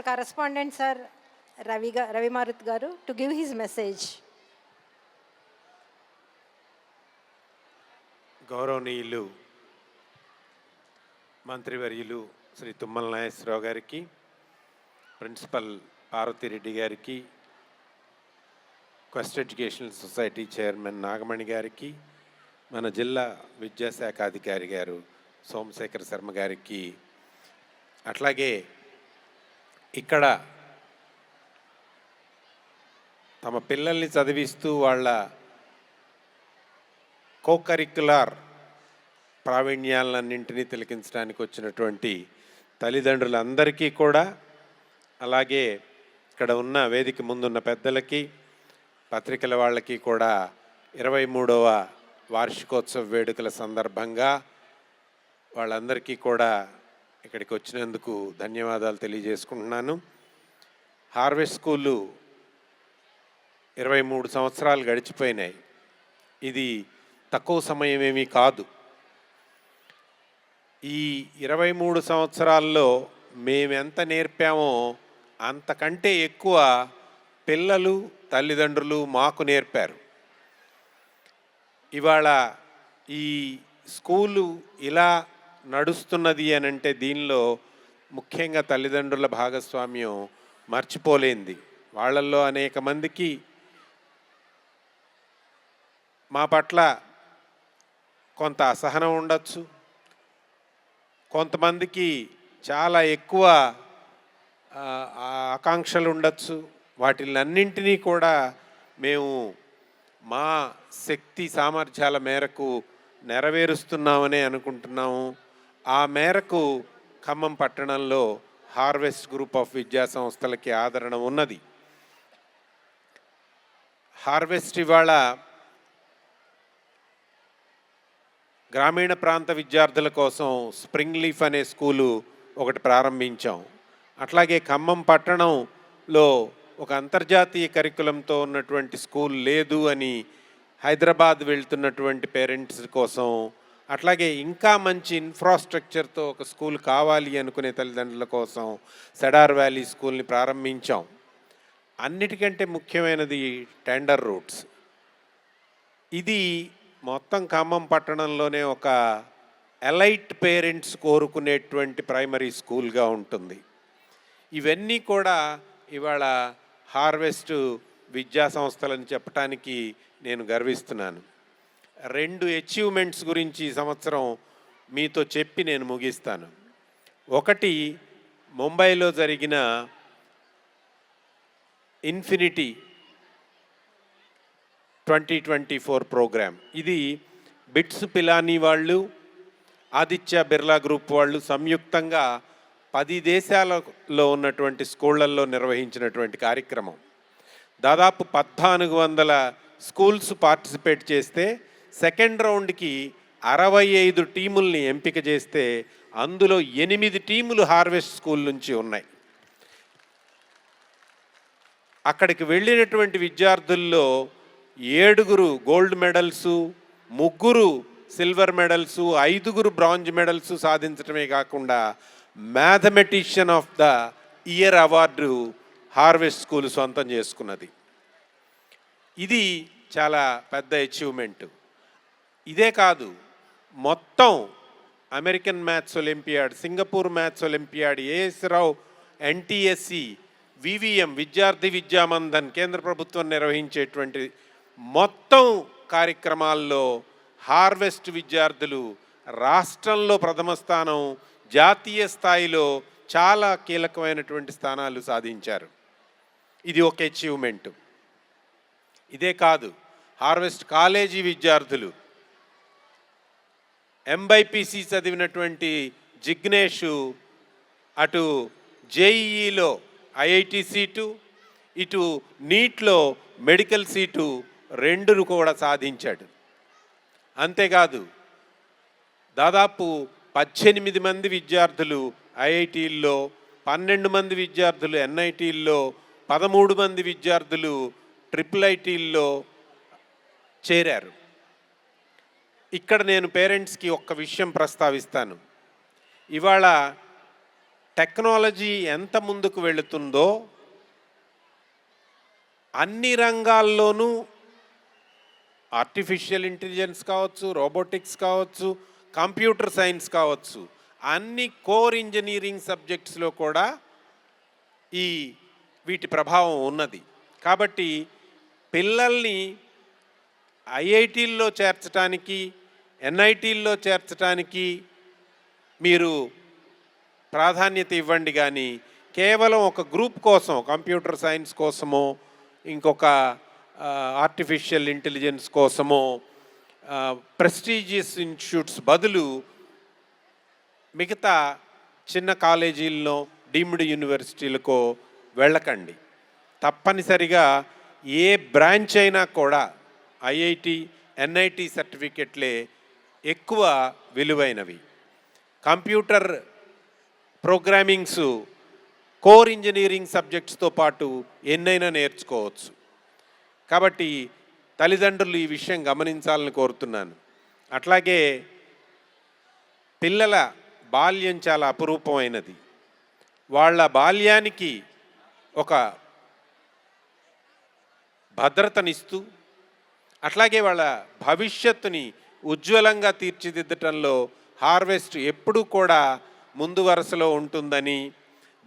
our correspondent, Sir Ravi Maruth Garu, to give his message. గౌరవనీయులు మంత్రివర్యులు శ్రీ తుమ్మల నాగేశ్వరరావు గారికి, principal Parvathireddy గారికి, quest educational society chairman Nagamani గారికి, మన జిల్లా విద్యాశాఖ అధికారి గారు సోమశేఖర్ శర్మ గారికి, అట్లాగే ఇక్కడ తమ పిల్లల్ని చదివిస్తూ వాళ్ళ కోకరిక్యులర్ ప్రావీణ్యాలన్నింటినీ తిలకించడానికి వచ్చినటువంటి తల్లిదండ్రులందరికీ కూడా, అలాగే ఇక్కడ ఉన్న వేదిక ముందున్న పెద్దలకి, పత్రికల వాళ్ళకి కూడా 23వ వార్షికోత్సవ వేడుకల సందర్భంగా వాళ్ళందరికీ కూడా ఇక్కడికి వచ్చినందుకు ధన్యవాదాలు తెలియజేసుకుంటున్నాను. హార్వెస్ట్ స్కూలు 23 సంవత్సరాలు గడిచిపోయినాయి. ఇది తక్కువ సమయమేమీ కాదు. ఈ 23 సంవత్సరాల్లో మేమెంత నేర్పామో అంతకంటే ఎక్కువ పిల్లలు, తల్లిదండ్రులు మాకు నేర్పారు. ఇవాళ ఈ స్కూలు ఇలా నడుస్తున్నది అని అంటే దీనిలో ముఖ్యంగా తల్లిదండ్రుల భాగస్వామ్యం మర్చిపోలేంది. వాళ్ళల్లో అనేక మందికి మా పట్ల కొంత అసహనం ఉండొచ్చు, కొంతమందికి చాలా ఎక్కువ ఆకాంక్షలు ఉండొచ్చు. వాటిలన్నింటినీ కూడా మేము మా శక్తి సామర్థ్యాల మేరకు నెరవేరుస్తున్నామని అనుకుంటున్నాము. ఆ మేరకు ఖమ్మం పట్టణంలో హార్వెస్ట్ గ్రూప్ ఆఫ్ విద్యా సంస్థలకి ఆదరణ ఉన్నది. హార్వెస్ట్ ఇవాళ గ్రామీణ ప్రాంత విద్యార్థుల కోసం స్ప్రింగ్ లీఫ్ అనే స్కూలు ఒకటి ప్రారంభించాం. అట్లాగే ఖమ్మం పట్టణంలో ఒక అంతర్జాతీయ కరికులంతో ఉన్నటువంటి స్కూల్ లేదు అని హైదరాబాద్ వెళ్తున్నటువంటి పేరెంట్స్ కోసం, అట్లాగే ఇంకా మంచి ఇన్ఫ్రాస్ట్రక్చర్తో ఒక స్కూల్ కావాలి అనుకునే తల్లిదండ్రుల కోసం సెడార్ వ్యాలీ స్కూల్ని ప్రారంభించాం. అన్నిటికంటే ముఖ్యమైనది టెండర్ రూట్స్. ఇది మొత్తం ఖమ్మం పట్టణంలోనే ఒక ఎలైట్ పేరెంట్స్ కోరుకునేటువంటి ప్రైమరీ స్కూల్గా ఉంటుంది. ఇవన్నీ కూడా ఇవాళ హార్వెస్ట్ విద్యా సంస్థలని చెప్పడానికి నేను గర్విస్తున్నాను. 2 అచీవ్మెంట్స్ గురించి ఈ సంవత్సరం మీతో చెప్పి నేను ముగిస్తాను. ఒకటి, ముంబైలో జరిగిన ఇన్ఫినిటీ 2024 ప్రోగ్రామ్. ఇది బిట్స్ పిలానీ వాళ్ళు, ఆదిత్య బిర్లా గ్రూప్ వాళ్ళు సంయుక్తంగా 10 దేశాలలో ఉన్నటువంటి స్కూళ్ళల్లో నిర్వహించినటువంటి కార్యక్రమం. దాదాపు 1400 స్కూల్స్ పార్టిసిపేట్ చేస్తే సెకండ్ రౌండ్కి 65 టీముల్ని ఎంపిక చేస్తే అందులో 8 టీములు హార్వెస్ట్ స్కూల్ నుంచి ఉన్నాయి. అక్కడికి వెళ్ళినటువంటి విద్యార్థుల్లో 7 gold medals, 3 silver medals, 5 bronze medals సాధించడమే కాకుండా mathematician of the year award harvest school సొంతం చేసుకున్నది. ఇది చాలా పెద్ద అచీవ్మెంట్. ఇదే కాదు, మొత్తం American maths olympiad, Singapore maths olympiad, AS Rao NTSC, VVM Vidyarthi Vidyamandan కేంద్ర ప్రభుత్వం నిర్వహించేటువంటి మొత్తం కార్యక్రమాల్లో హార్వెస్ట్ విద్యార్థులు రాష్ట్రంలో ప్రథమ స్థానం, జాతీయ స్థాయిలో చాలా కీలకమైనటువంటి స్థానాలు సాధించారు. ఇది ఒక అచీవ్మెంట్. ఇదే కాదు, హార్వెస్ట్ కాలేజీ విద్యార్థులు ఎంబైపిసి చదివినటువంటి జిగ్నేషు అటు జేఈఈలో ఐఐటి సీటు, ఇటు నీట్లో మెడికల్ సీటు 2 కూడా సాధించాడు. అంతేకాదు, దాదాపు 18 మంది విద్యార్థులు ఐఐటీల్లో, 12 మంది విద్యార్థులు ఎన్ఐటీల్లో, 13 మంది విద్యార్థులు ట్రిపుల్ ఐటీల్లో చేరారు. ఇక్కడ నేను పేరెంట్స్కి ఒక్క విషయం ప్రస్తావిస్తాను. ఇవాళ టెక్నాలజీ ఎంత ముందుకు వెళుతుందో అన్ని రంగాల్లోనూ ఆర్టిఫిషియల్ ఇంటెలిజెన్స్ కావచ్చు, రోబోటిక్స్ కావచ్చు, కంప్యూటర్ సైన్స్ కావచ్చు, అన్ని కోర్ ఇంజనీరింగ్ సబ్జెక్ట్స్లో కూడా వీటి ప్రభావం ఉన్నది. కాబట్టి పిల్లల్ని ఐఐటీల్లో చేర్చడానికి, ఎన్ఐటీల్లో చేర్చడానికి మీరు ప్రాధాన్యత ఇవ్వండి, కానీ కేవలం ఒక గ్రూప్ కోసం, కంప్యూటర్ సైన్స్ కోసమో ఇంకొక ఆర్టిఫిషియల్ ఇంటెలిజెన్స్ కోసమో ప్రెస్టీజియస్ ఇన్స్టిట్యూట్స్ బదులు మిగతా చిన్న కాలేజీల్లో డీమ్డ్ యూనివర్సిటీలకో వెళ్ళకండి. తప్పనిసరిగా ఏ బ్రాంచ్ అయినా కూడా ఐఐటి, ఎన్ఐటి సర్టిఫికెట్లే ఎక్కువ విలువైనవి. కంప్యూటర్ ప్రోగ్రామింగ్స్ కోర్ ఇంజనీరింగ్ సబ్జెక్ట్స్తో పాటు ఎన్నైనా నేర్చుకోవచ్చు. కాబట్టి తల్లిదండ్రులు ఈ విషయం గమనించాలని కోరుతున్నాను. అట్లాగే పిల్లల బాల్యం చాలా అపురూపమైనది. వాళ్ళ బాల్యానికి ఒక భద్రతనిస్తూ అట్లాగే వాళ్ళ భవిష్యత్తుని ఉజ్వలంగా తీర్చిదిద్దటంలో హార్వెస్ట్ ఎప్పుడూ కూడా ముందు వరుసలో ఉంటుందని,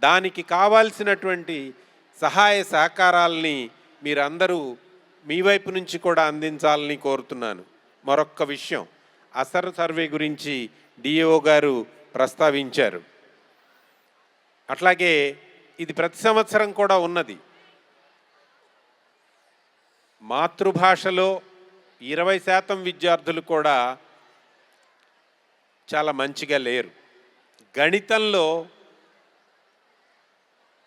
దానికి కావాల్సినటువంటి సహాయ సహకారాలని మీరందరూ మీ వైపు నుంచి కూడా అందించాలని కోరుతున్నాను. మరొక్క విషయం, అసర్ సర్వే గురించి డిఓ గారు ప్రస్తావించారు. అట్లాగే ఇది ప్రతి సంవత్సరం కూడా ఉన్నది. మాతృభాషలో 20% విద్యార్థులు కూడా చాలా మంచిగా లేరు. గణితంలో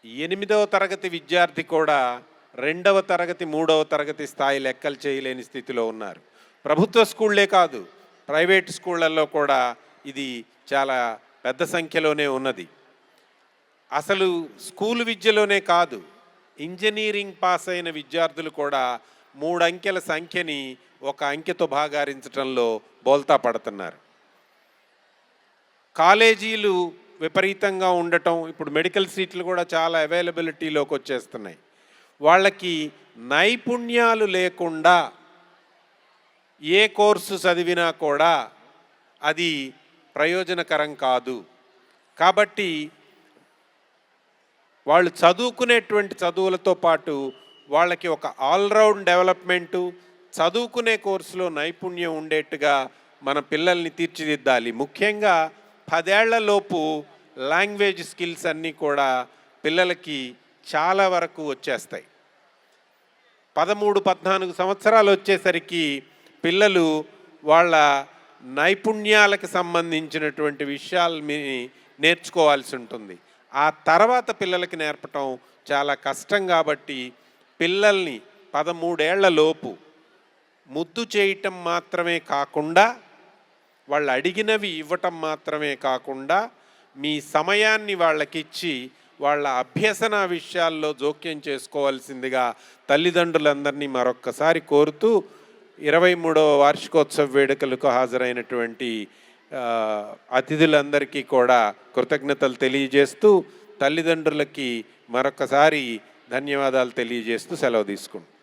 8వ తరగతి విద్యార్థి కూడా 2వ తరగతి 3వ తరగతి స్థాయి లెక్కలు చేయలేని స్థితిలో ఉన్నారు. ప్రభుత్వ స్కూళ్ళే కాదు, ప్రైవేట్ స్కూళ్ళల్లో కూడా ఇది చాలా పెద్ద సంఖ్యలోనే ఉన్నది. అసలు స్కూల్ విద్యలోనే కాదు, ఇంజనీరింగ్ పాస్ అయిన విద్యార్థులు కూడా 3 అంకెల సంఖ్యని 1 అంకెతో భాగారించడంలో బోల్తా పడుతున్నారు. కాలేజీలు విపరీతంగా ఉండటం, ఇప్పుడు మెడికల్ సీట్లు కూడా చాలా అవైలబిలిటీలోకి వచ్చేస్తున్నాయి. వాళ్ళకి నైపుణ్యాలు లేకుండా ఏ కోర్సు చదివినా కూడా అది ప్రయోజనకరం కాదు. కాబట్టి వాళ్ళు చదువుకునేటువంటి చదువులతో పాటు వాళ్ళకి ఒక ఆల్రౌండ్ డెవలప్మెంటు, చదువుకునే కోర్సులో నైపుణ్యం ఉండేట్టుగా మన పిల్లల్ని తీర్చిదిద్దాలి. ముఖ్యంగా 10 ఏళ్లలోపు లాంగ్వేజ్ స్కిల్స్ అన్నీ కూడా పిల్లలకి చాలా వరకు వచ్చేస్తాయి. 13-14 సంవత్సరాలు వచ్చేసరికి పిల్లలు వాళ్ళ నైపుణ్యాలకు సంబంధించినటువంటి విషయాల్ని నేర్చుకోవాల్సి ఉంటుంది. ఆ తర్వాత పిల్లలకి నేర్పటం చాలా కష్టం. కాబట్టి పిల్లల్ని 13 ఏళ్లలోపు ముద్దు చేయటం మాత్రమే కాకుండా, వాళ్ళు అడిగినవి ఇవ్వటం మాత్రమే కాకుండా, మీ సమయాన్ని వాళ్ళకిచ్చి వాళ్ళ అభ్యసన విషయాల్లో జోక్యం చేసుకోవాల్సిందిగా తల్లిదండ్రులందరినీ మరొక్కసారి కోరుతూ 23వ వార్షికోత్సవ వేడుకలకు హాజరైనటువంటి అతిథులందరికీ కూడా కృతజ్ఞతలు తెలియజేస్తూ, తల్లిదండ్రులకి మరొకసారి ధన్యవాదాలు తెలియజేస్తూ సెలవు తీసుకుంటాం.